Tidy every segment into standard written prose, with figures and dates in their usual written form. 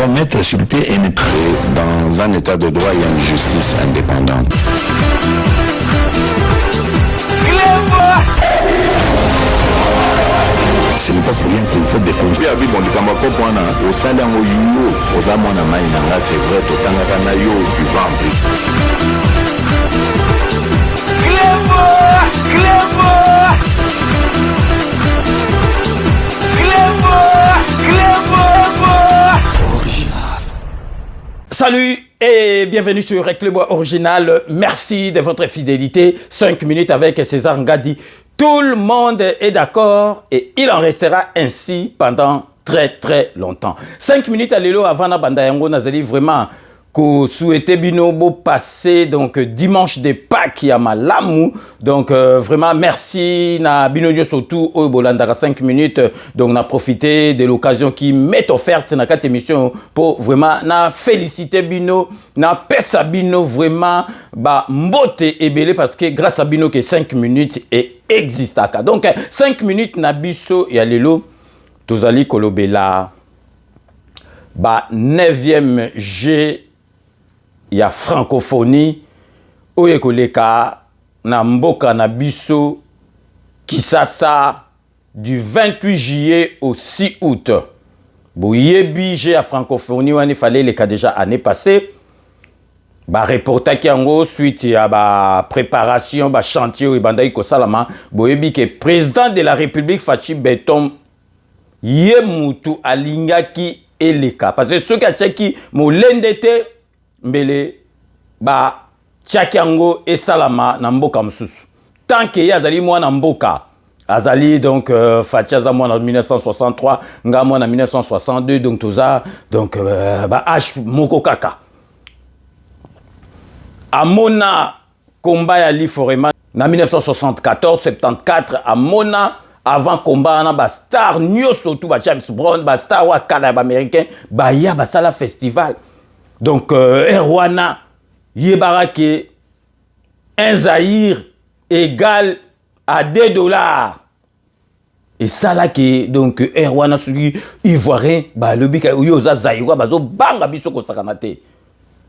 doit mettre sur le pied et dans un état de droit, il y a une justice indépendante. Ce n'est pas pour rien qu'il faut des conseils. Salut et bienvenue sur Reclebois Original. Merci de votre fidélité. 5 minutes avec César Ngadi. Tout le monde est d'accord et il en restera ainsi pendant très longtemps. 5 minutes à l'élo avant la banda yango nazali vraiment que souhaiter binobo passer donc dimanche de Pâques à Malamu. Donc vraiment merci na binonyo surtout au Bolandara 5 minutes. Donc on a profité de l'occasion qui m'est offerte dans cette émission pour vraiment na féliciter bino na pesa bino vraiment ba mbote ebele parce que grâce à bino que 5 minutes et existaka. Donc 5 minutes na biso ya lelo tozali kolobela ba 9e G ya francophonie oyo koleka na mboka na biso Kisasa du 28 juillet au 6 août. Boyebi G ya francophonie wani fallait le cas déjà année passée. Ba reporter ki yango suite ya ba préparation ba chantier ou bandai ko salama boyebi que président de la République Fachi Beton yemutu alingaki eleka parce que ceux qui tchaki molendete mbele ba tchakiango et salama na mboka msusu tant que yazali mwana mboka azali donc Fachaza moi en 1963 nga moi en 1962 donc tout ça donc ba H moko kaka amona combat ya Liforema na 1974 74 amona avant combat na ba star nyoso tout ba James Brown ba star wa kana ba américain ba ya ba sala festival. Donc, Erwana, Yebarake, un Zahir égale à $2. Et ça là qui donc Erwana celui ivoirien, bah le bika yoza Zahirwa bazo banga biso ko sakanate.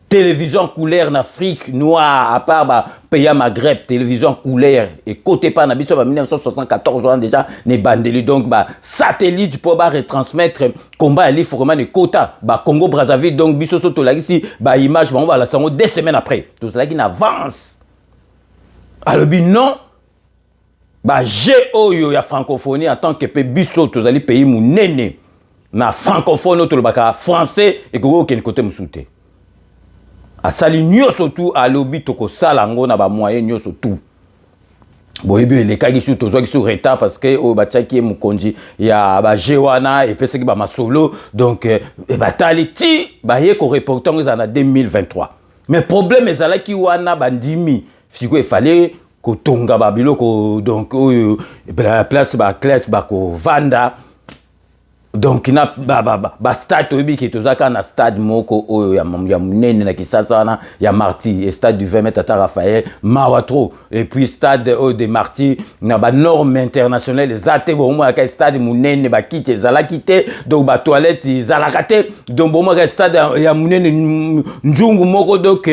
Télévision couleur en Afrique noire à part bah pays Maghreb télévision couleur et côté pas na biso ba 1974 ans déjà né bandeli donc bah satellite pour ba retransmettre combat ali vraiment les quotas bah Congo Brazzaville donc biso soto la ici bah image bah on va la sango 2 semaines après tout cela qui avance alors bi non bah GOYO ya francophonie en tant que pays biso to zali pays munene na francophone to le baka français et ko ken côté musute asali nyoso tout à lobby toko salango na ba moyen nyoso tout boyebi le kagi sur tozo ki sur retard parce que o bachaki mukonji ya ba jewana et pese ki ba masolo donc e batali ti ba ye ko reporter en 2023 mais problème ezala ki wana bandimi siko il fallait ko tonga ba biloko donc la place ba clé ba ko vanda donc na ba stade obi ki tozaka na stade moko oyo ya munene na Kisasa na ya Marty et stade du 20 mètres à Raphaël Mawatro et puis stade de Marty na ba norme internationale zate bo mo ka stade munene ba kite zala kite donc ba toilette zala kate donc bo mo ka stade ya munene njungu moko donc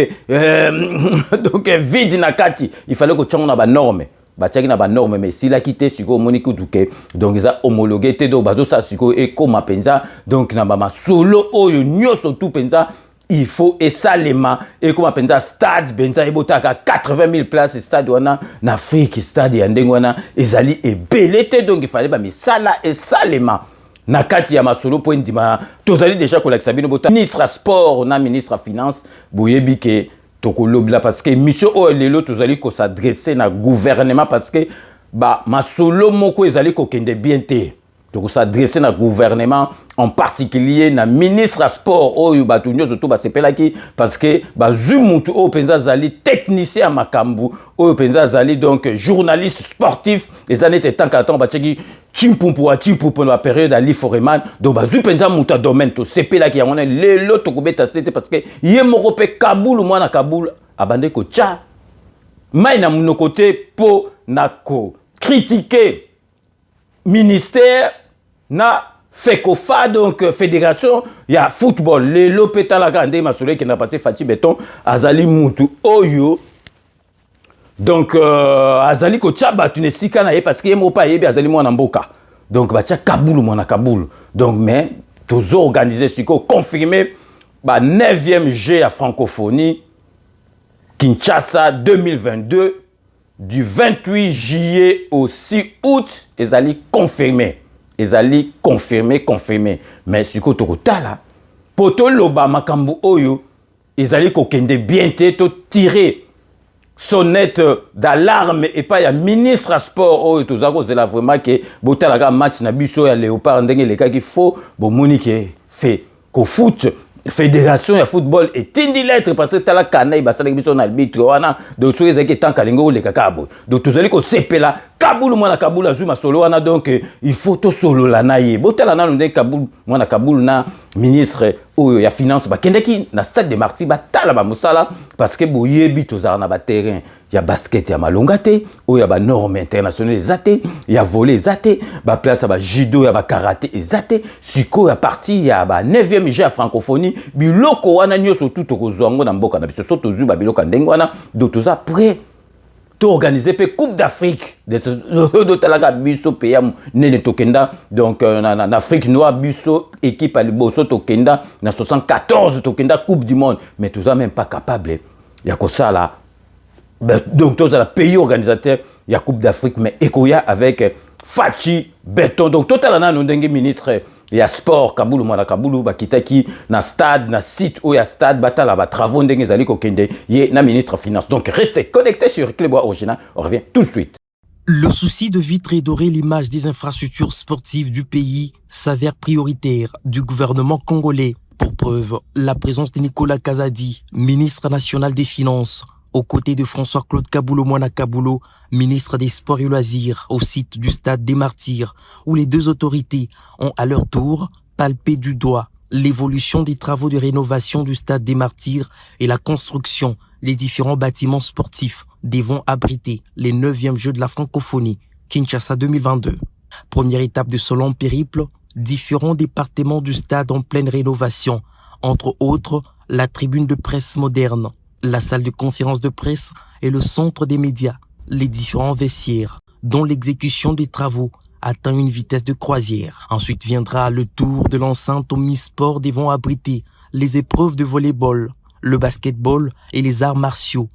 donc vide na kati il fallait ko tchonga na ba norme batiaki na ba norme mais si la quitté siko moniko duke donc ils a homologué te do bazo sa siko et comme penza donc na ba solo oyo nyoso tout penza il faut et salema et comme penza stade benza ebotaka 80 000 places stade wana na Afrique stade ya ndengwana ezali ebelete donc il fallait ba misala et salema na kati ya masolo point ndima tozali déjà kolakisa bino bota ministre sport na ministre finance boyebi ke là parce que mission o lelo tozali ko s'adresser na gouvernement parce que ba masolo moko ezali ko kende bien te to s'adresser na gouvernement en particulier na ministre sport o ba tunyo surtout ba sepelaki parce que ba zumutu o penza zali technicien makambu o penza zali donc journaliste sportif les années temps quand ba tcheki chimpumpu la période à Liforeman donc bazu penza muta domaine to sepela ki yangona lelo to kubeta c'était parce que yemoko pe Kaboul moi na Kaboul abande ko tcha mai na mon côté po na ko critiquer ministère na FECOFA, donc fédération, il y a football. Les lopetala grande masole qui n'a passé Fati Beton, Azali Moutou Oyo. Donc Azali ko tchaba tu ne sika na parce que yemo pa yebi Azali mwana mboka. Donc ba tia Kaboul mwana Kaboul. Donc mais tous organisés siko confirmé ba 9e G à francophonie Kinshasa 2022 du 28 juillet au 6 août, Ezali confirmé. Ezali confirmé. Mais ce que tu as là, poto loba makambu oyo, Ezali kokende bien to tirer sonnette d'alarme et pas ya ministre à sport oyo to zako zela vraiment que botala match na biso ya Léopard ndenge le cas qu'il faut bo monique fait ko foot fédération ya football et tindi lettre parce que tala kana ibasala biso na arbitre wana do so ezaki tant kalingo le kakabo do tozali ko sepela Kaboul mwana Kaboul azuma solo wana donc il faut to solo la naye botala na ndenge Kaboul mwana Kaboul na ministre oyo ya finance ba kendeki na stade de Martyrs ba tala ba musala parce que boyebi tozala na ba terrain ya basket ya malonga te oyo ya ba norme internationale ezate ya volley ezate ba place ba judo ya ba karaté ezate siko ya partie ya ba 9e G à francophonie biloko wana nyoso tout okozwango na mboka na biso so tozu ba biloko ndenge wana do toza prêt to organiser pe Coupe d'Afrique de talaga biso pays nene tokenda donc en Afrique noire biso équipe à liboso tokenda na 74 tokenda Coupe du monde mais toza même pas capable ya ko sala donc tous la pays organisateur ya Coupe d'Afrique mais ekoya avec Fachi Beton donc totalana ndenge ministre ya sport Kaboul mwana Kaboul bakitaki na stade na site ou ya stade batala ba travaux ndenge zali kokende ye na ministre finance donc restez connectés sur Clébois Original on revient tout de suite. Le souci de vite redorer l'image des infrastructures sportives du pays s'avère prioritaire du gouvernement congolais. Pour preuve, la présence de Nicolas Kazadi, ministre national des Finances, aux côtés de François-Claude Kaboulo Mwana Kaboulo, ministre des Sports et Loisirs, au site du stade des Martyrs, où les deux autorités ont à leur tour palpé du doigt l'évolution des travaux de rénovation du stade des Martyrs et la construction des différents bâtiments sportifs devant abriter les 9e Jeux de la francophonie, Kinshasa 2022. Première étape de ce long périple, différents départements du stade en pleine rénovation, entre autres la tribune de presse moderne, la salle de conférence de presse et le centre des médias, les différents vestiaires, dont l'exécution des travaux atteint une vitesse de croisière. Ensuite viendra le tour de l'enceinte omnisport devant abriter les épreuves de volley-ball, le basketball et les arts martiaux.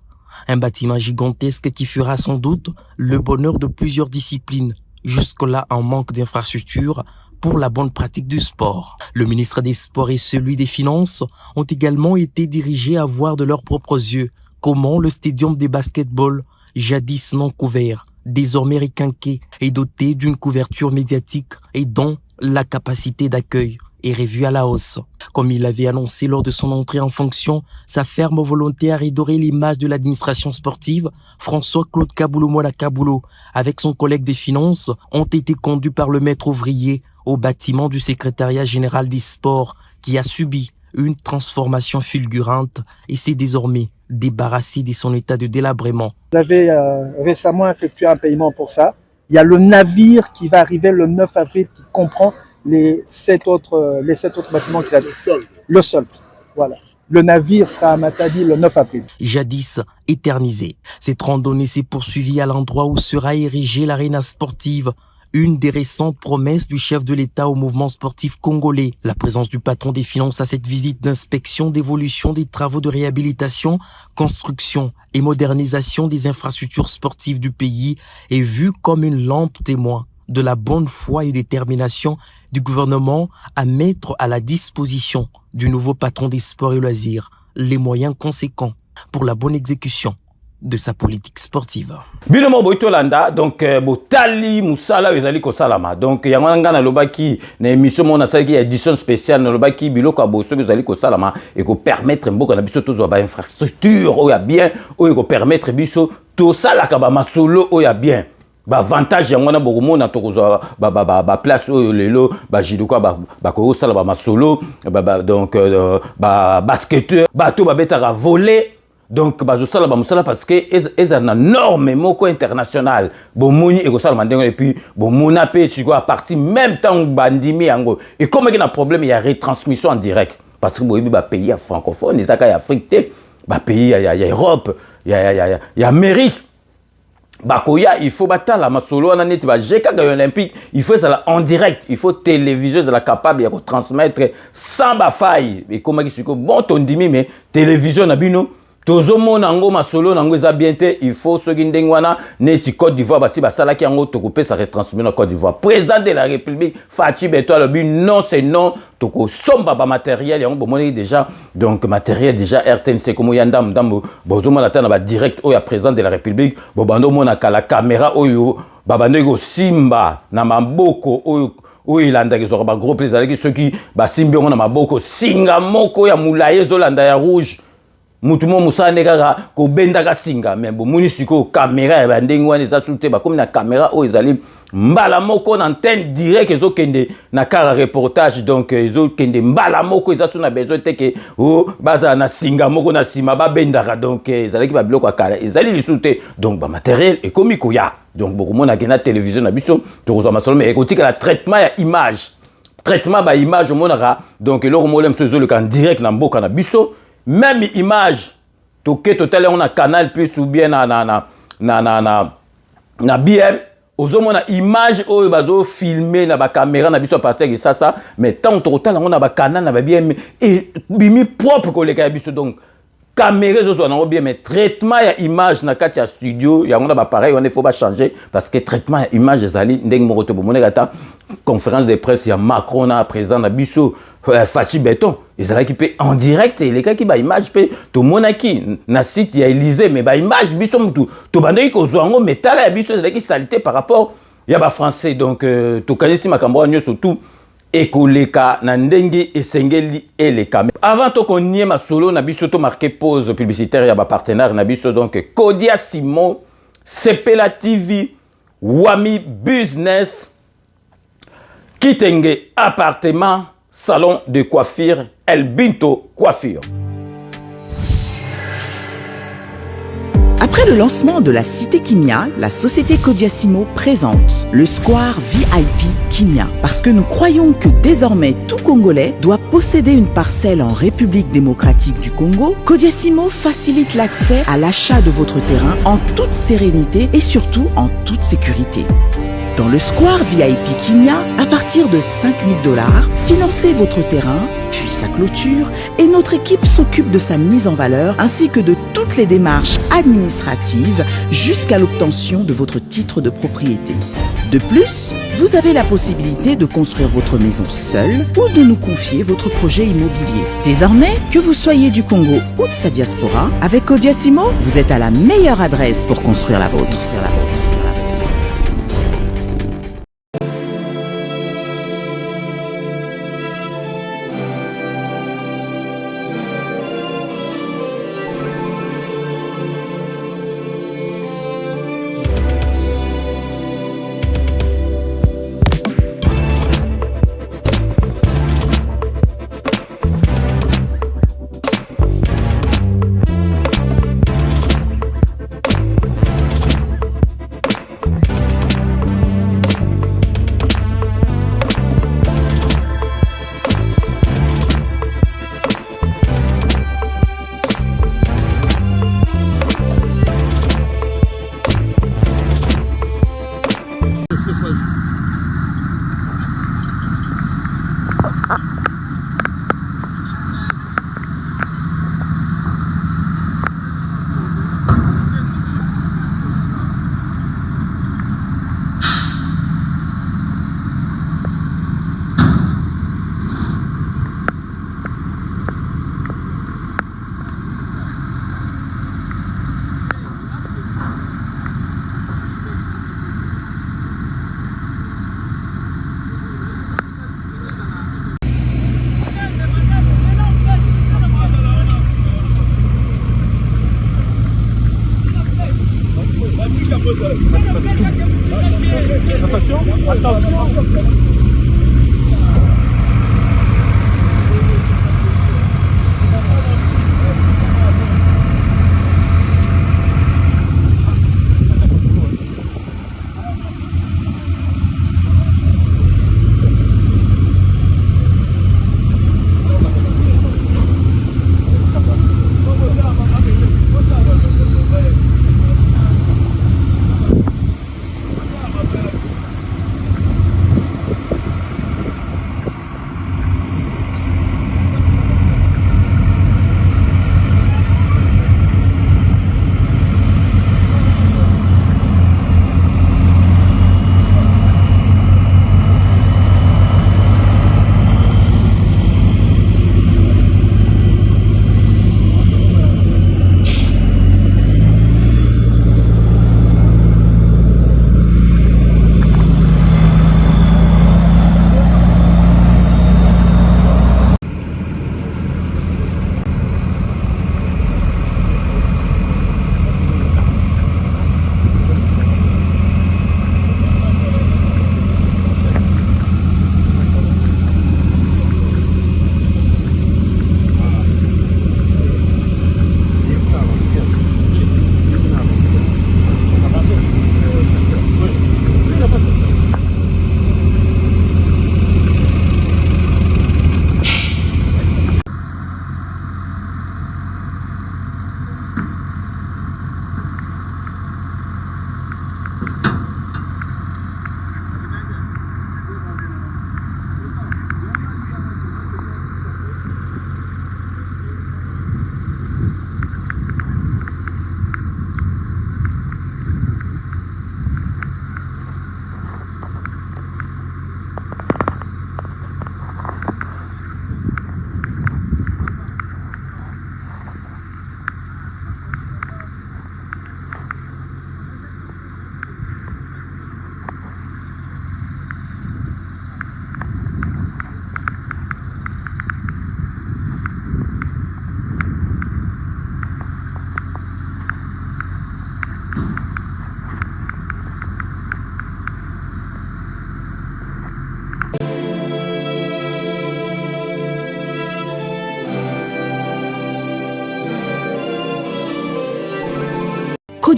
Un bâtiment gigantesque qui fera sans doute le bonheur de plusieurs disciplines, jusque-là en manque d'infrastructures pour la bonne pratique du sport. Le ministre des Sports et celui des Finances ont également été dirigés à voir de leurs propres yeux comment le stadium de basketball, jadis non couvert, désormais requinqué et doté d'une couverture médiatique et dont la capacité d'accueil est revue à la hausse. Comme il l'avait annoncé lors de son entrée en fonction, sa ferme volonté à redorer l'image de l'administration sportive, François-Claude Kaboulo Mwana Kaboulo, avec son collègue des Finances, ont été conduits par le maître ouvrier au bâtiment du secrétariat général des sports qui a subi une transformation fulgurante et s'est désormais débarrassé de son état de délabrement. Vous avez récemment effectué un paiement pour ça. Il y a le navire qui va arriver le 9 avril qui comprend les 7 autres bâtiments qui restent. Le solde. Voilà. Le navire sera à Matadi le 9 avril. Jadis éternisé, cette randonnée s'est poursuivie à l'endroit où sera érigée l'aréna sportive, une des récentes promesses du chef de l'État au mouvement sportif congolais. La présence du patron des finances à cette visite d'inspection d'évolution des travaux de réhabilitation, construction et modernisation des infrastructures sportives du pays est vue comme une lampe témoin de la bonne foi et détermination du gouvernement à mettre à la disposition du nouveau patron des sports et loisirs les moyens conséquents pour la bonne exécution de sa politique sportive. Bilomo boitolanda donc botali musala ezali ko salama donc yango ngana lobaki na émission mona saki édition spéciale na lobaki biloko boso ezali ko salama et ko permettre mboka na biso tozo ba infrastructure o ya bien o ko permettre biso to sala ka ba masolo o ya bien ba avantage yango na bokomo na tokozo ba place o lelo ba jidoka ba ko sala ba masolo donc ba basketteur ba to ba betaka voler. donc bazosala bamusala parce que eza na norme moko international bomoni ekosala mandengo et puis bomona pe siko à partir même temps bandimi yango et comme il y a un problème il y a retransmission en direct parce que boyebi ba pays francophone ezaka ya Afrique te ba pays il y a Europe il y a Amérique bakoya il faut batala masolo na neti ba jeka ga olympique il faut ça en direct il faut télévision la capable ya ko transmettre sans ba faille et comme ki siko bon tondimi mais télévision na bino tozomona ngo masolo nango eza bien te il faut soki ndenge wana neti Côte d'Ivoire basi basalaki yango tokopé sa retransmission na Côte d'Ivoire président de la République Fachi Beto alobi non c'est non toko somba ba matériel yango bomoni déjà donc matériel déjà RTNC comme yanda ndambo bozomona ta na ba direct oyo ya président de la République bobando mona kala caméra oyo babando ko simba na maboko oyo ilanda ki ba gros plaisir ki ceux qui ba simbi on na maboko singa moko ya mulaye zolanda ya rouge mutumo musane kaka ko benda ka singa mais bo munisiko caméra ya ndenge wana eza soute ba comme na caméra o ezali mbala moko na antenne direct ezo kende na kara reportage donc ezo kende mbala moko eza suna besoin te ke o baza na singa moko na sima ba bendaka donc ezali ki ba biloko akala ezali lisute donc ba matériel et komiko ya donc beaucoup mona kena télévision na biso to ko masolo mais écoute la traitement ya image traitement ba image monaka donc eloko molem so le kan direct na mboka na biso même image toke total on a Canal Plus ou bien na BM ozomona image oyo bazo filmer na ba caméra na biso à partir de ça mais tant total on a ba canal na ba BM et bimi propre koleka ya biso donc caméra zo na bien mais traitement ya image na kati ya studio ya on a ba pareil on il faut pas changer parce que traitement ya image ezali ndenge moko to bomone kata conférence de presse ya Macron na présent na biso Fachi Beto ezala ki pe en direct et les cas qui ba image pe to monaki na site ya Élysée mais ba image biso mutu to bandaki ko zongo metala ya biso ezala ki salité par rapport ya ba français donc to kanisi makambo nyo surtout ekoleka na ndenge esengeli eleka avant to konnie masolo na biso to marqué pause publicitaire ya ba partenaire na biso donc Kodia Simon Sepela TV Wami Business Kitenge appartement salon de coiffure El Binto Coiffure. Après le lancement de la Cité Kimia, la société Kodiasimo présente le Square VIP Kimia. Parce que nous croyons que désormais tout Congolais doit posséder une parcelle en République démocratique du Congo, Kodiasimo facilite l'accès à l'achat de votre terrain en toute sérénité et surtout en toute sécurité. Dans le Square VIP Kimia, à partir de 5 000 $, financez votre terrain, puis sa clôture, et notre équipe s'occupe de sa mise en valeur ainsi que de toutes les démarches administratives jusqu'à l'obtention de votre titre de propriété. De plus, vous avez la possibilité de construire votre maison seule ou de nous confier votre projet immobilier. Désormais, que vous soyez du Congo ou de sa diaspora, avec Kodiasimo, vous êtes à la meilleure adresse pour construire la vôtre.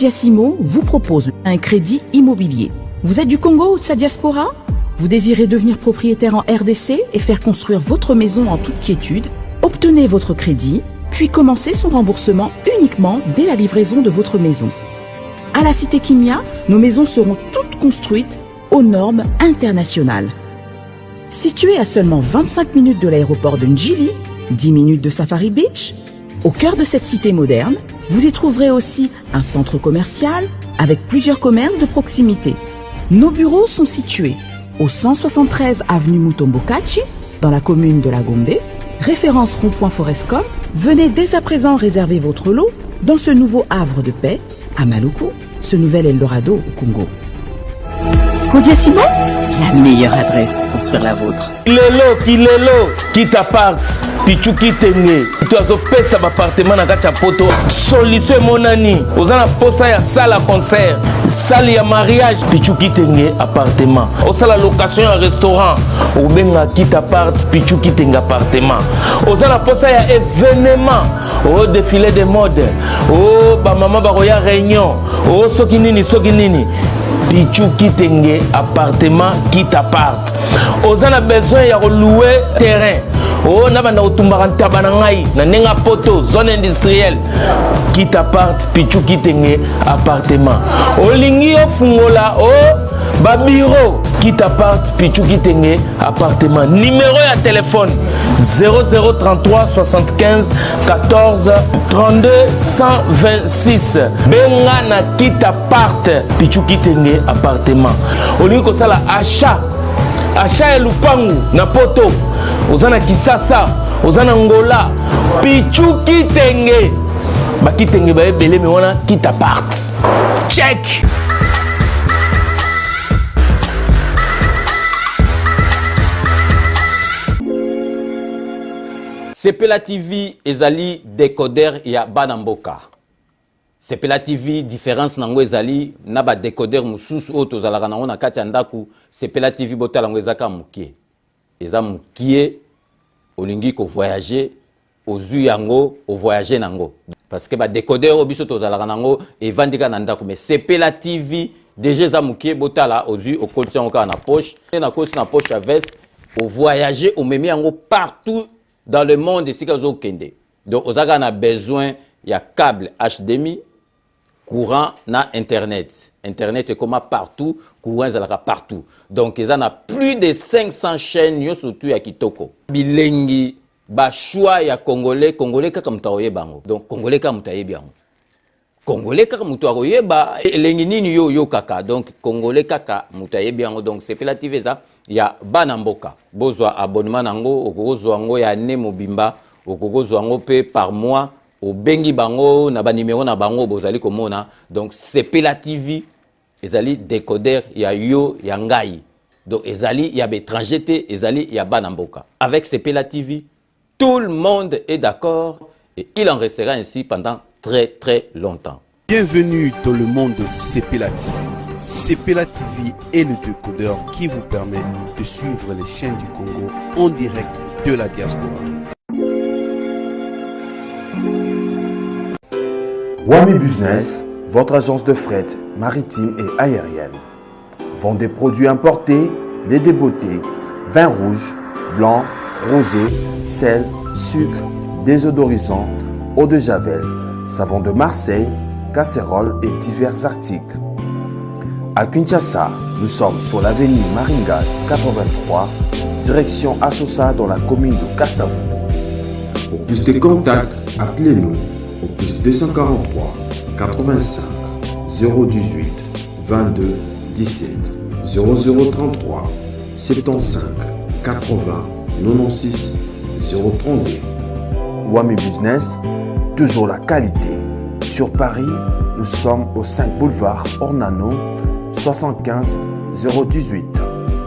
Kodiasimo vous propose un crédit immobilier. Vous êtes du Congo ou de sa diaspora? Vous désirez devenir propriétaire en RDC et faire construire votre maison en toute quiétude? Obtenez votre crédit, puis commencez son remboursement uniquement dès la livraison de votre maison. À la Cité Kimia, nos maisons seront toutes construites aux normes internationales. Située à seulement 25 minutes de l'aéroport de Njili, 10 minutes de Safari Beach, au cœur de cette cité moderne, vous y trouverez aussi un centre commercial avec plusieurs commerces de proximité. Nos bureaux sont situés au 173 avenue Mutombokachi, dans la commune de La Gombe, référence rond-point Forescom. Venez dès à présent réserver votre lot dans ce nouveau havre de paix à Maluku, ce nouvel Eldorado au Congo. Kodiasimo, la meilleure adresse pour construire la vôtre. Kilelo, qui t'apparte, pichu qui tenge, tu as opé appartement na kati ya poto, solution monani, ozana posa ya salle à concert, salle ya mariage, pichu qui tenge appartement, osala location ya restaurant, obenga qui t'apparte, pichu qui tenge appartement, ozana posa ya événement, au défilé de mode, oh ba mama ba roya réunion, oh soki nini. Pichu Kitenge appartement qui t'apparte. Aux a besoin de louer terrain. Oh, na banda otumbaka ntaba na ngai na nenga poto zone industrielle qui t'apparte. Pichu Kitenge appartement. Olingi ofungola oh ba bureau qui t'apparte. Pichu Kitenge appartement. Numéro ya téléphone 0033 75 14 32 126. Benga na qui t'apparte. Pichu Kitenge appartement. Olingi ko sala achat ya lupangu na poto. Ozana Kisasa, ozana Ngola, Pichu Kitenge. Ba Kitenge ba ebele me wana qui t'apparte. Check. Sepela TV ezali décodeur ya Banamboka. Sepela TV différence nango ezali na ba décodeur mususu o tozalaka nango na kati ya ndaku. Sepela TV botala ngo ezaka mukie. Eza mukie olingi ko voyager ozu yango o voyager nango. Parce que ba décodeur o biso tozalaka nango evandika na ndaku mais Sepela TV déjà za mukie botala ozu o kolisa ngo na poche na kosi na poche à veste o voyager o memi yango partout dans le monde ici que vous kende. Donc on a besoin il y a câble HDMI, courant na internet. Internet est comme partout, courant est partout. Donc ils en a plus de 500 chaînes yo surtout ya kitoko. Bilengi ba choix ya congolais kaka mutaoye bango. Donc congolais kaka mutaye bien. Congolais kaka mutaoye ba elengi nini yo kaka. Donc congolais kaka mutaye bien. Donc c'est Sepela TV ça. Ya Banamboka bozwa abonnement nango okozwa ngo ya ne mobimba okozwa ngo pe par mois obengi bango na ba numéro na bango bozali komona. Donc Sepela TV ezali décodeur ya yo ya ngai. Donc ezali ya étranger te ezali ya Banamboka. Avec Sepela TV tout le monde est d'accord et il en restera ainsi pendant très longtemps. Bienvenue dans le monde de Sepela TV. Sepela TV est le décodeur qui vous permet de suivre les chaînes du Congo en direct de la diaspora. Wami Business, votre agence de fret maritime et aérienne. Vend des produits importés, lait de beauté, vin rouge, blanc, rosé, sel, sucre, désodorisant, eau de javel, savon de Marseille, casseroles et divers articles. À Kinshasa, nous sommes sur l'avenue Maringa 83, direction Assosa dans la commune de Kassavu. Pour plus de contacts, appelez-nous au plus 243 85 018 22 17 0033 75 80 96 032. Wami Business, toujours la qualité. Sur Paris, nous sommes au 5 boulevard Ornano 75 018.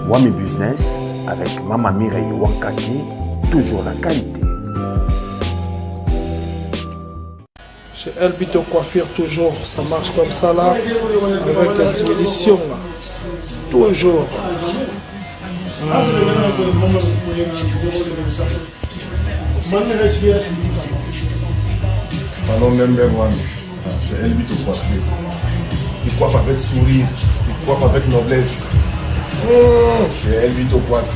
Wami Business avec Mama Mireille Wankaki, toujours la qualité. Chez Elbito Coiffure, toujours, ça marche comme ça là, avec la expédition là. Toujours. Salon Member One, chez Elbito Coiffure. coiffes avec sourire, tu coiffes avec noblesse. C'est lui ton coiffure.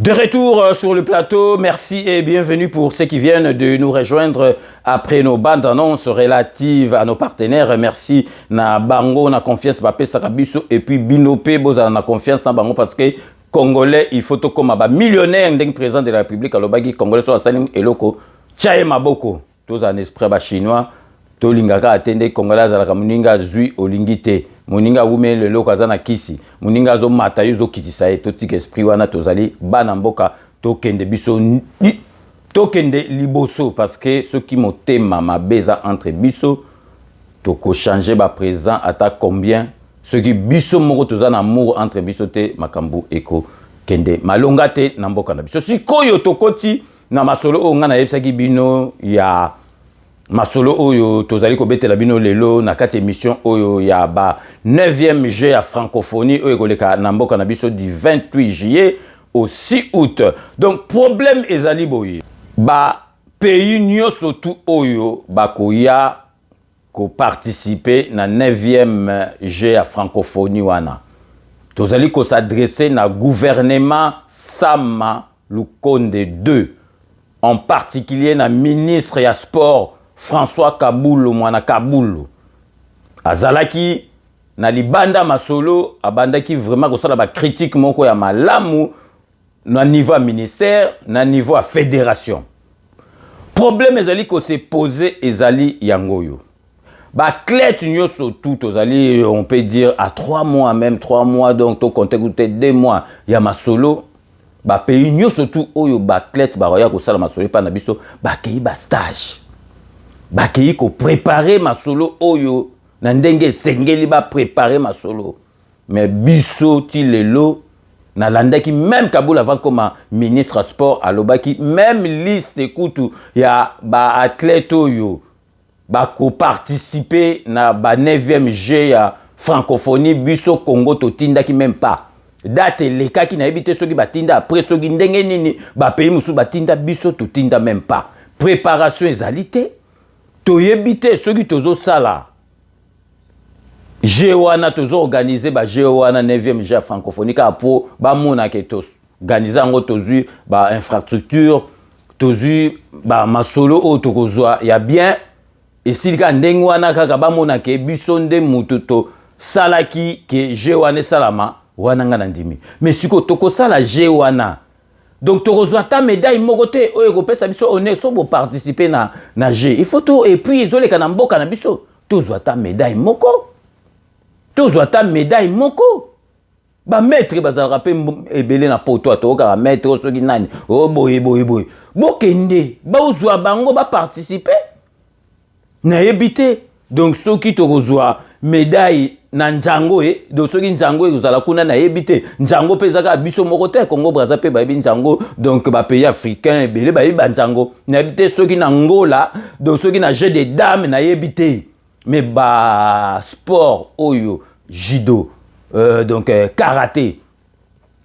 De retour sur le plateau, merci et bienvenue pour ceux qui viennent de nous rejoindre après nos bandes annonces relatives à nos partenaires. Merci na bango na confiance Bapé Sakabiso et puis Binope Bozala na confiance na bango parce que Congolais il faut tout comme ba millionnaire ndeng président de la République alobaki Congolais so asalim eloko chaye maboko tous en esprit ba chinois to lingaka atende Congolais azalaka muninga zui olingite moninga wume lelo kazana kisi moninga zo mata yo zo kitisa e to tik esprit wana tozali bana mboka to kende biso to kende liboso parce que ceux qui motema mabeza entre biso to ko changer ba présent ata combien ceux qui biso moko tozana amour entre biso te makambu eko kende malonga te na mboka na biso sikoyo tokoti na masolo o ngana yebisaki bino ya masolo oyo tozali ko betela bino lelo na kati émission oyo ya ba 9e G ya francophonie oyo koleka na mboka na biso du 28 juillet au 6 août. Donc problème ezali boye ba pays nyoso tout oyo bakoya ko participer na 9e G ya francophonie wana tozali ko s'adresser na gouvernement Sama Lukonde 2 en particulier na ministre ya sport François Kaboulou mwana Kaboulou azalaki na libanda masolo abandaki vraiment kosala ba critique moko ya malamu na niveau ministère na niveau à fédération. Problème ezali ko se poser ezali yangoyo ba clé nyoso tout ozali on peut dire à 3 mois même 3 mois donc to compter 2 mois ya masolo ba pays nyoso tout oyo ba clé ba roya ko sala masolo pa na biso ba kei ba stage bakei ko préparer masolo oyo na ndenge sengeli ba préparer masolo mais biso ti lelo na landaki même Kaboul avant comme ministre sport alobaki même liste kutu ya ba athlète oyo ba ko participer na ba 9e G ya francophonie biso Congo to tindaki même pas date lekaki na ebité soki batinda après soki ndenge nini ba pays musu batinda biso to tinda même pas préparation ezalité toyebite soki tozo sala Jewana tozo organiser ba Jewana 9e G francophonie ka po ba mona ke tos organiser ngo tozu ba infrastructure tozu ba masolo o tokozwa ya bien et silika ndenge wana kaka ba mona ke biso nde mututo salaki ke Jewana salama wana ngana ndimi mais siko toko sala Jewana donc tokozwa ta médaille mokote oyo kopesa biso honneur so bo participer na G il faut tout et puis izole kana mboka na biso tozwa ta médaille moko tozwa ta médaille moko ba maître bazalaka pe ebele na poto atoka maître soki nani oh boye bokende ba uzwa bango ba participer na ebité donc soki tokozwa médaille na nzango do soki nzango ezala kuna na ebité nzango pezaka biso moko te Congo Brazza pe ba nzango donc ba pays africain ebele ba nzango na ebité soki na Angola do soki na jeu de dames na ebité mais ba sport oyo judo donc karaté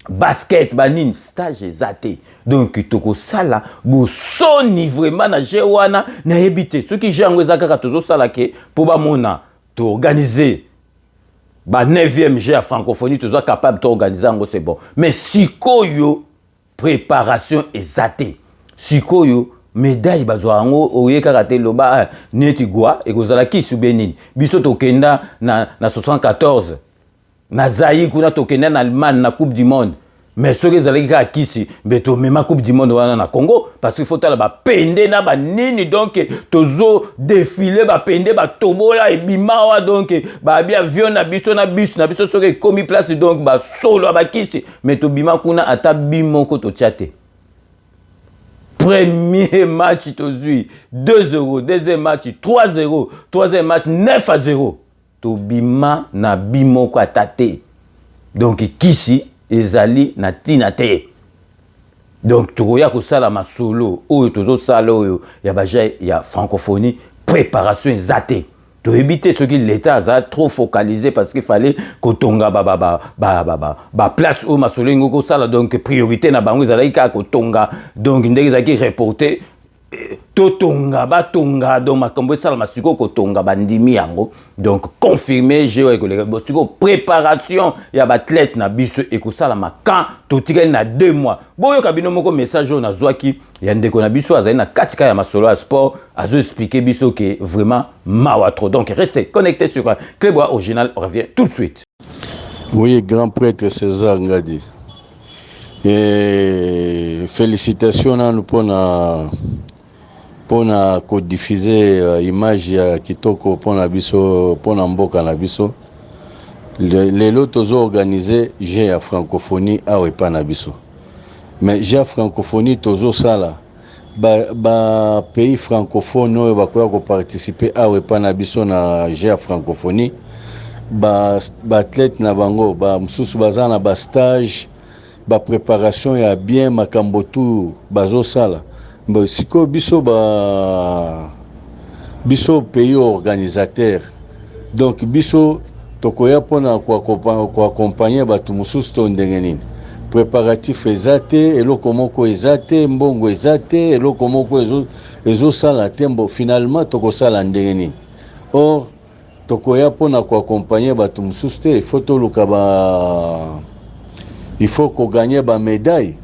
basket banin stage ezate donc toko sala bo soni vraiment na jewana na ebité soki jango ezaka tozo sala ke po ba mona to organiser ba 9e G à francophonie toujours capable d'organiser ngo c'est bon mais sikoyo préparation ezate sikoyo médaille bazwa ngo oyeka kate loba neti gwa ekozala kisubenini biso tokenda na 74 na Zaïre kuna tokenda na Allemagne na Coupe du Monde mais ce que zalaki ka kisi mais to mema coupe du monde wana na Congo parce qu'il faut tala ba pende na ba nini donc tozo défiler ba pende ba tobola et bimawa donc ba bi avion na biso ce que komi place donc ba solo ba kisi mais to bima kuna ata bimoko to tiate. Premier match tozui 2-0, deuxième match 3-0, troisième match 9-0. To bima na bimoko atate. Donc kisi ezali na tina te. Donc tokoya ko sala masolo oyo tozo sala oyo ya baja ya francophonie préparation ezate. To éviter ce que l'état a trop focalisé parce qu'il fallait kotonga ba place au masolo ngoko sala donc priorité na bango ezali ka kotonga donc ndenge zaki reporter totonga batonga donc makambo sala masiko kotonga bandimi yango donc confirmer jeu ko les bosiko préparation ya athlète na biso et ko sala makan to tikali na 2 mois boyo kabino moko message na zwaki ya ndeko na biso azali na katika ya masolo ya sport azo expliquer biso que vraiment mawa trop donc restez connectés sur Clébois original, on revient tout de suite. Oui, grand prêtre César Ngadi. Et félicitations à nous pour codiffuser image ya kitoko pour na biso pour na mboka na biso. Les lotos organisés j'ai à francophonie à pas na biso. Mais j'ai francophonie tozo sala ba pays francophone ba ko participer à pas na biso na j'ai francophonie ba athlète na bango ba mususu bazana ba stage ba préparation ya bien makambo tout bazo sala siko biso pays organisateur donc biso tokoya pona ko accompagner batu mususu to ndenge nini préparatif ezate eloko moko ezate mbongo ezate eloko moko ezo sala tembo finalement toko sala ndenge nini or tokoya pona ko accompagner batu mususu te il faut qu'on gagne ba médaille.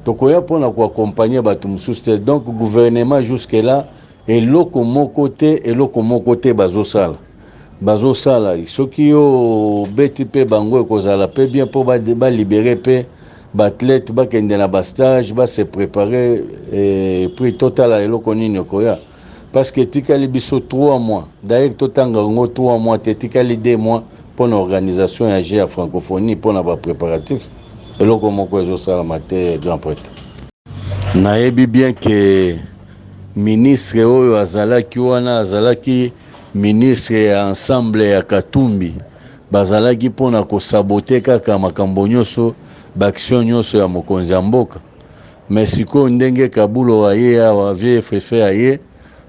Tokoya pona ko accompagner batu mususu. Donc gouvernement jusque là et loko mon côté bazo sala. Bazo sala. Soki yo BTP bango ko zala pe bien pour ba libérer pe ba athlète ba kende na ba stage ba se préparer et puis total eloko nini koya. Parce que tikali biso 3 mois. D'ailleurs totanga ngo 3 mois tikali 2 mois pour l'organisation à francophonie pour la préparatif et là comment quoi je ça la matière grand prêtre naebi bien que ministre oyo azalaki wana azalaki ministre ensemble ya Katumbi bazalaki pona ko saboter kaka makambo nyonso baction nyonso ya mokonzi ya mboka mais siko ndenge kabulo aye wa vie fefe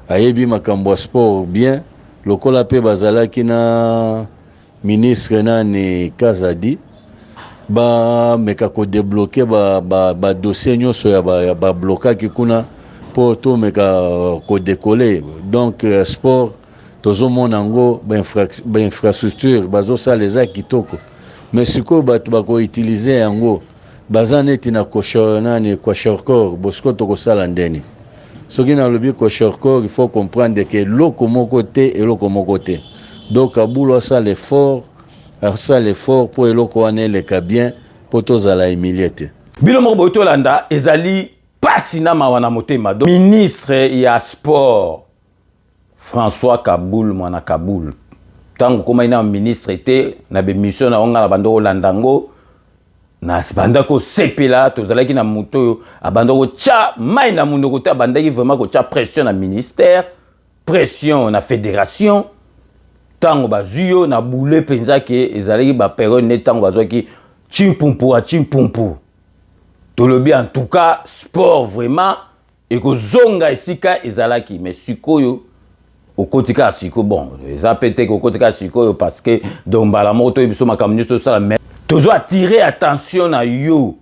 ayebi makambo sport bien lokola pe bazalaki na ministre nani Kazadi ba meka ko débloquer ba dossier nyonso ya ba blocage kuna pour to meka ko décoller donc sport tozo monango ba infrastructure bazo saleza kitoko mais siko batu ba ko utiliser yango bazaneti na nani kwa shortcore bosko to ko sala ndeni soki na lobi ko shortcore il faut comprendre que loko moko te et loko moko te. Donc Kaboul ça l'effort pour eloko wane le bien pour tous à la humiliate. Bilo mo boto landa ezali pasina mawana motema. Ministre ya sport François Kaboul mwana Kaboul. Tango koma ina ministre te na be mission na onga na bando landango na bandako sepela tozalaki na moto abandako cha mai na mundo kota bandaki vraiment ko cha pression na ministère, pression na fédération. Tango bazuyo na boule penza ke ezalaki ba période ne tango bazwaki chimpumpu tolobi en tout cas sport vraiment ekozonga esika ezalaki mais sikoyo okotika siko bon eza pete okotika sikoyo parce que donc bala moto biso makambo so sala mais tozo attirer attention na yo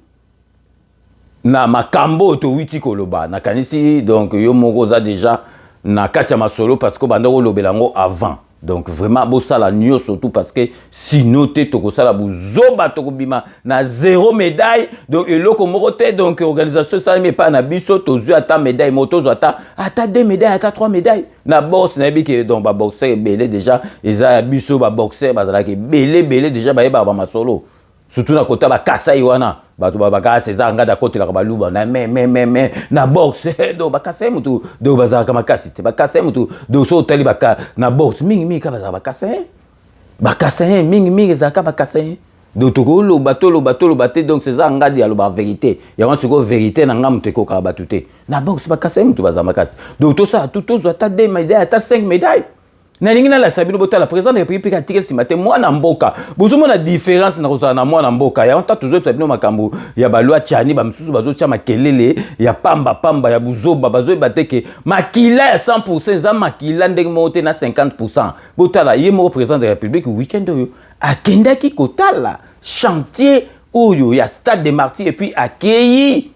na makambo to witi koloba na kanisi donc yo moko za déjà na katia masolo parce que bandako lobelango avant. Donc vraiment bo sala nyo surtout parce que sinon te toko sala buzoba toko bima na 0 médaille donc eloko morote donc organisation ça mais pas na biso tozu ata médaille moto ata 2 médailles ata 3 médailles na boss na bi que donc ba boxer belé déjà eza biso ba boxer bazala ke belé déjà ba yeba ba masolo surtout na kota ba Kasai wana bato babaka César ngada côté la baluba na mais na boxe do ba Kasai mutu do bazaka kama kasite ba Kasai mutu do so tali baka na boxe mingi ka bazaka ba Kasai mingi zaka ba Kasai do tokolo batolo baté donc César ngadi alo ba vérité ya wan siko vérité na ngam te ko ka batute na boxe ba Kasai mutu bazaka kasite do to ça tout zo ta 2 médailles ta 5 médailles. Nalingina la sabino bota la président de la République a tiré ce matin moi na mboka. Bozomo na différence na kozana moi na mboka. Ya on ta toujours sabino makambo ya balwa tchani ba msusu bazo tia makelele ya pamba ya buzoba bazo bateke makila ya 100% za makila ndenge monte na 50%. Botala yemo président de la République week-end oyo akendaki kotala chantier oyo ya stade des Martyrs et puis accueilli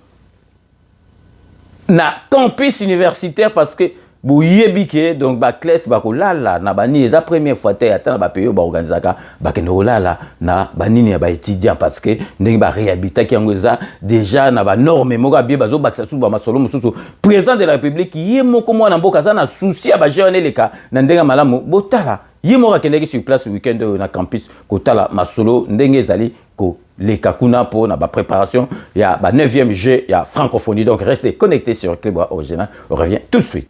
na campus universitaire parce que bouyebike donc ba classe ba kolala na bani eza première fois te ata na ba pays ba organisaka ba kenolala na banini ya ba étudiant parce que ndenge ba réhabiliter ki yango eza déjà na ba norme moko bien bazo bakisa su ba masolo mususu président de la République yemoko mwana mboka za na souci ya ba jeune leka na ndenge malamu botala yemoko akendeki sur place week-end na campus kotala masolo ndenge ezali ko les kakuna pour la préparation il y a 9e jeu il y a francophonie donc restez connectés sur Club Original on revient tout de suite.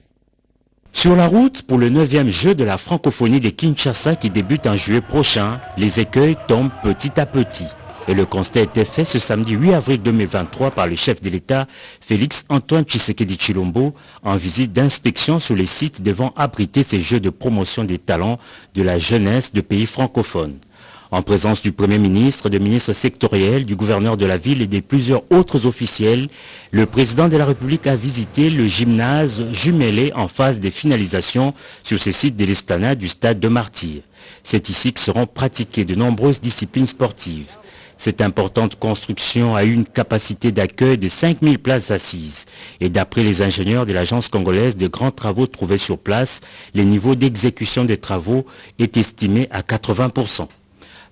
Sur la route pour le 9e jeu de la francophonie de Kinshasa qui débute en juillet prochain, les écueils tombent petit à petit. Et le constat était fait ce samedi 8 avril 2023 par le chef de l'État, Félix Antoine Tshisekedi Tshilombo, en visite d'inspection sur les sites devant abriter ces jeux de promotion des talents de la jeunesse de pays francophones. En présence du Premier ministre, de ministres sectoriels, du gouverneur de la ville et de plusieurs autres officiels, le président de la République a visité le gymnase jumelé en phase de finalisation sur ces sites de l'esplanade du stade de Martyrs. C'est ici que seront pratiquées de nombreuses disciplines sportives. Cette importante construction a eu une capacité d'accueil de 5000 places assises. Et d'après les ingénieurs de l'agence congolaise de grands travaux trouvés sur place, le niveau d'exécution des travaux est estimé à 80%.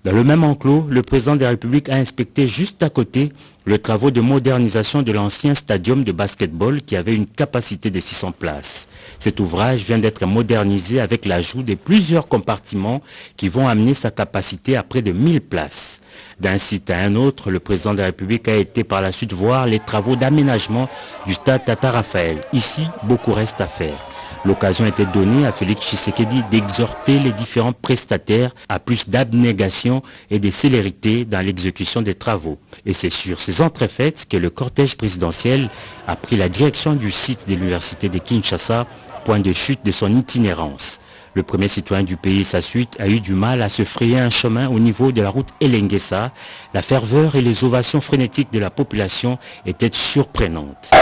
Dans le même enclos, le président de la République a inspecté juste à côté le travaux de modernisation de l'ancien stadium de basketball qui avait une capacité de 600 places. Cet ouvrage vient d'être modernisé avec l'ajout de plusieurs compartiments qui vont amener sa capacité à près de 1000 places. D'un site à un autre, le président de la République a été par la suite voir les travaux d'aménagement du stade Tata Raphaël. Ici, beaucoup reste à faire. L'occasion était donnée à Félix Tshisekedi d'exhorter les différents prestataires à plus d'abnégation et de célérité dans l'exécution des travaux. Et c'est sur ces entrefaites que le cortège présidentiel a pris la direction du site de l'université de Kinshasa, point de chute de son itinérance. Le premier citoyen du pays et sa suite a eu du mal à se frayer un chemin au niveau de la route Elenguessa. La ferveur et les ovations frénétiques de la population étaient surprenantes.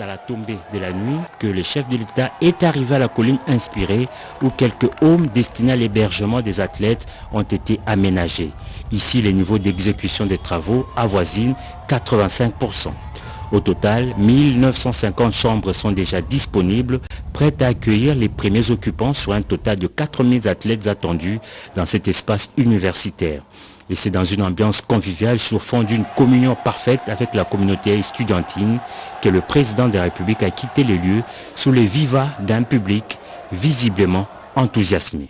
À la tombée de la nuit que le chef de l'État est arrivé à la colline inspirée où quelques homes destinés à l'hébergement des athlètes ont été aménagés. Ici, les niveaux d'exécution des travaux avoisinent 85%. Au total, 1950 chambres sont déjà disponibles, prêtes à accueillir les premiers occupants sur un total de 4000 athlètes attendus dans cet espace universitaire. Et c'est dans une ambiance conviviale sur fond d'une communion parfaite avec la communauté estudiantine que le président de la République a quitté les lieux sous le vivat d'un public visiblement enthousiasmé.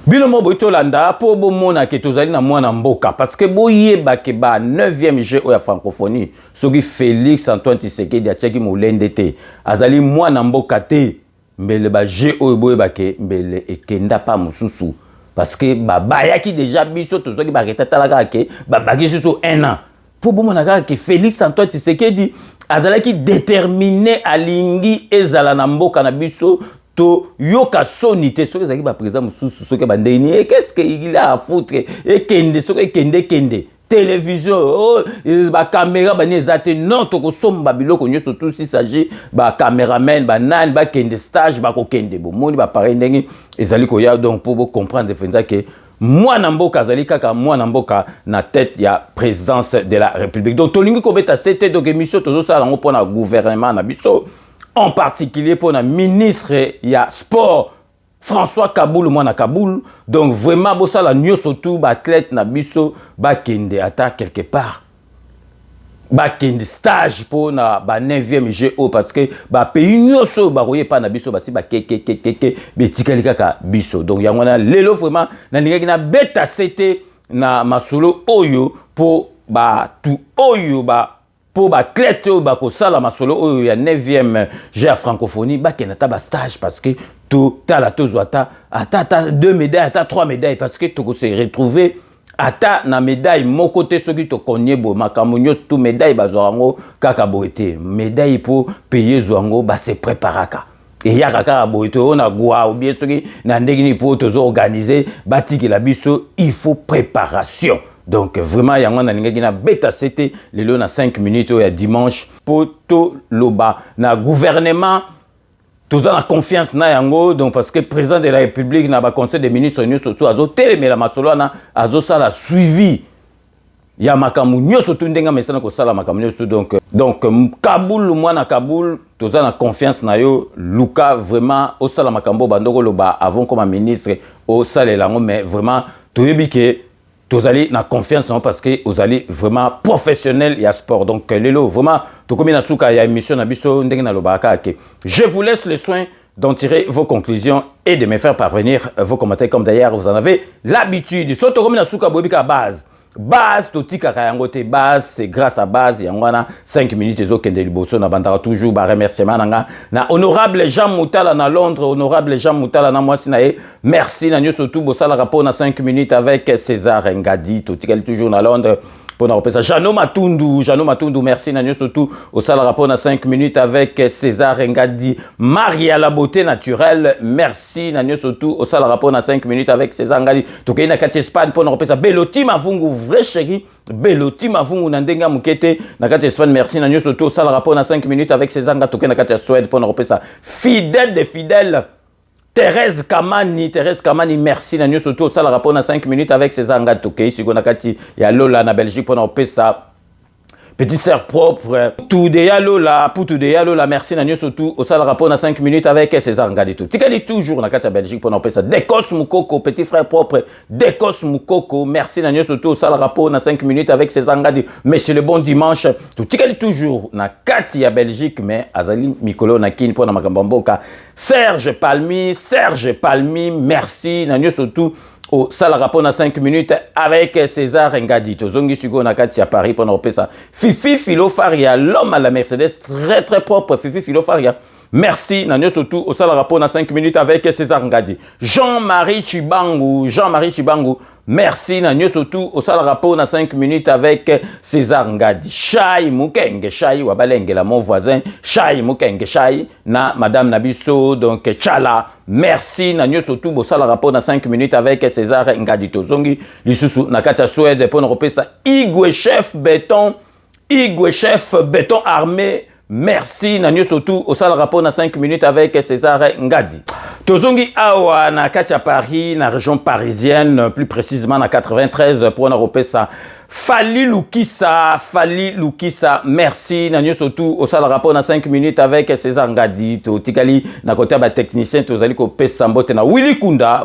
Bilomo boitolanda po bomona ke tozali na mwana mboka parce que boyeba ke ba 9e jeu ya francophonie soki Félix Antoine Tshisekedi atiaki molende te azali mwana mboka te mbele ba jeu oyo boyeba ke mbele ekenda pa mususu parce que bayaki déjà biso tozoki ba retatala ke babaki susu 1 an po bomona ke Félix Antoine Tshisekedi azalaki déterminé alingi ezala na mboka na biso to yoka sonité soki ba président mususu soki ba ndeni qu'est-ce qu'il a à foutre et kende soki kende télévision ba caméra ba nezate non to ko somba biloko nyo surtout si s'agit ba caméraman ba nan ba kende stage ba ko kende bo moni ba pareil ndenge ezali ko ya donc pour comprendre fenza que moi namboka azali kaka moi namboka na tête ya présidence de la République. Donc tolingi ko beta c'était donc émission tozo sala ngo pona gouvernement na biso en particulier pona ministre ya sport François Kaboul moi na Kaboul. Donc vraiment bo sala nyoso tout ba athlète na biso ba kende ata quelque part ba kende stage pour na ba 9e GO parce que ba pays nyoso ba roye pa na biso ba si ba ke betikali kaka biso. Donc yango na lelo vraiment na lingaki na beta c'était na masolo oyo pour ba tout oyo ba pour ba athlète ba ko sala masolo oyo ya 9e GO francophonie ba kende ta ba stage parce que tout tala tozwata ata 2 médailles ata 3 médailles parce que to ko se retrouver ata na médaille mon côté soki to konye bo makambo nyos tout médaille bazorango kaka boete médaille pour payer zoango ba se préparaka et ya kaka boete ona gwa ou bien soki na ndenge ni pour to organiser batiki la biso il faut préparation. Donc vraiment yango na lingaki na beta c'était lelo na 5 minutes ya dimanche pour to loba na gouvernement tous en confiance na yango donc parce que président de la République na ba conseil des ministres nous surtout azo télémé la masolo na azo sala suivi ya makamu nyo surtout ndenga mesana ko sala makamu nyo donc Kaboul moi na Kaboul tous en confiance na yo Luka vraiment au sala makambo bandoko loba avant comme ministre au sala lango mais vraiment toyebi ke tous allez na confiance non parce que vous allez vraiment professionnel et à sport donc lelo vraiment to komi na suka ya émission na biso ndenge na lobaka ke je vous laisse le soin d'en tirer vos conclusions et de me faire parvenir vos commentaires comme d'ailleurs vous en avez l'habitude so to komi na suka bobika base totika kayangote base c'est grâce à base yangwana 5 minutes ezo kende liboso na bandara toujours ba remerciement nanga na honorable Jean Moutala na Londres honorable Jean Moutala na moi sinae merci na nyoso tout bosala rapport na 5 minutes avec César Ngadi totika toujours na Londres pour nous ça Jano Matundu merci na nyoso tout au sala rapport na 5 minutes avec César Ngadi Maria la beauté naturelle merci na nyoso tout au sala rapport na 5 minutes avec César Ngadi tokai na kati Espagne pour nous ça Beloti Mavungu vrai chéri Beloti Mavungu na ndenga mukete na kati Espagne merci na nyoso tout au sala rapport na 5 minutes avec César Ngadi tokai na kati Suède pour nous ça fidèle des fidèles Thérèse Kamani, merci. Nous surtout au salle rapport na 5 minutes avec ses engagements. Ok, si on a kati ya Lola na Belgique pour nous ça. Petite sœur propre, tout de Yalola, pour tout de Yalola, merci Nanyo surtout au salle rapport na 5 minutes avec César Ngadi. Tikali toujours na kati Belgique pour nous ça. Dekos Mukoko, petit frère propre, Dekos Mukoko, merci Nanyo surtout au salle rapport na 5 minutes avec César Ngadi. Monsieur le bon dimanche, tout tikali toujours na kati ya Belgique mais azali Mikolo na kin pour na makambamboka. Serge Palmi, merci Nanyo surtout au salle rapport na 5 minutes avec César Ngadi. Tozongi sugo na kati ya Paris pour nous ça. Fifi Filofaria, l'homme à la Mercedes très très propre Fifi Filofaria. Merci Nanyo surtout au salle rapport na 5 minutes avec César Ngadi. Jean-Marie Chibangu, merci Nanyo surtout au salle rapport na 5 minutes avec César Ngadi. Chai Mukenge, Chai Wabalenge la mon voisin, Chai Mukenge, Chai na madame Nabiso donc Chala. Merci Nanyo surtout au salle rapport na 5 minutes avec César Ngadi. Tozongi lisusu na kata Suède pour nous repesa Igwe chef béton armé. Merci Nanyo surtout au salle rapport na 5 minutes avec César Ngadi. Tozongi awa na katia Paris na région parisienne plus précisément na 93 pour na repesa Fali Lukisa, merci Nanyo surtout au salle rapport na 5 minutes avec César Ngadi. To tikali na côté ba technicien tozali ko pesa mbote na Willy Kunda,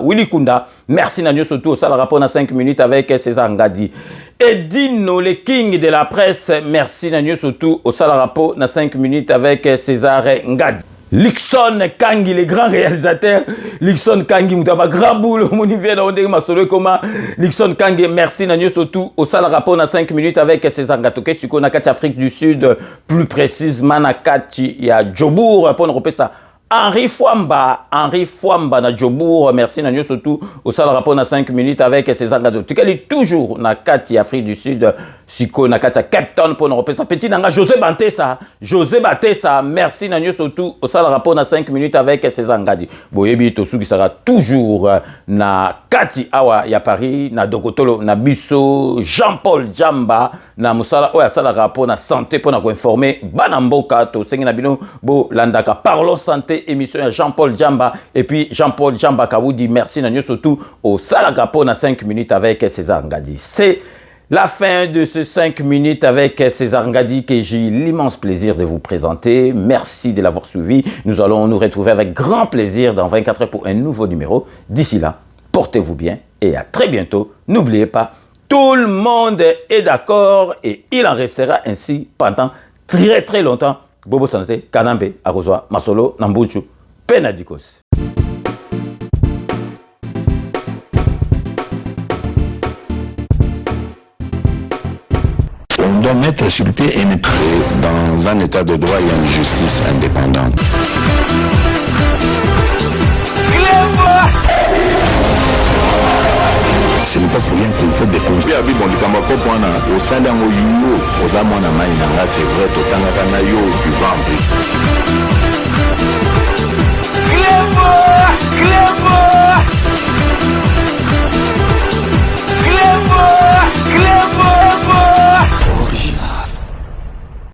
merci Nanyo surtout au salle rapport na 5 minutes avec César Ngadi. Edino le king de la presse, merci Nanyo surtout au salle rapport na 5 minutes avec César Ngadi. Lixon Kangi, le grand réalisateur. Lixon Kangi, Moutaba grand boule, mon univers dans le masolo comment. Lixon Kangi, merci Nanyo surtout au salle rapport na 5 minutes avec César Ngatoke, Suko Nakati Afrique du Sud, plus précisément Nakati, il y a Djobour, pour nous repérer ça. Henri Fwamba na Djobour, merci Nanyo surtout au salle rapport na 5 minutes avec César Ngatoke. Tu es toujours Nakati Afrique du Sud, siko na kata Cape Town pour nous repérer petit nanga José Batessa merci nanyo surtout au sala rapport na 5 minutes avec César Ngadi boyebi to suki sera toujours na kati awa ya Paris na dokotolo na biso Jean-Paul Djamba na musala oya sala rapport na santé pour nous informer bana mboka to sengi na bino bo landaka parlons santé émission ya Jean-Paul Djamba et puis Jean-Paul Djamba ka vous dit merci nanyo surtout au sala rapport na 5 minutes avec César Ngadi. C'est la fin de ce 5 minutes avec César Ngadi que j'ai l'immense plaisir de vous présenter. Merci de l'avoir suivi. Nous allons nous retrouver avec grand plaisir dans 24 heures pour un nouveau numéro. D'ici là, portez-vous bien et à très bientôt. N'oubliez pas, tout le monde est d'accord et il en restera ainsi pendant très très longtemps. Bobo Santé, Kanambe, Arozwa, Masolo, Nambuchu, Penadikos. On doit mettre sur pied et dans un état de droit, il y a une justice indépendante. Ce n'est pas pour rien qu'il faut des conseils. C'est vrai,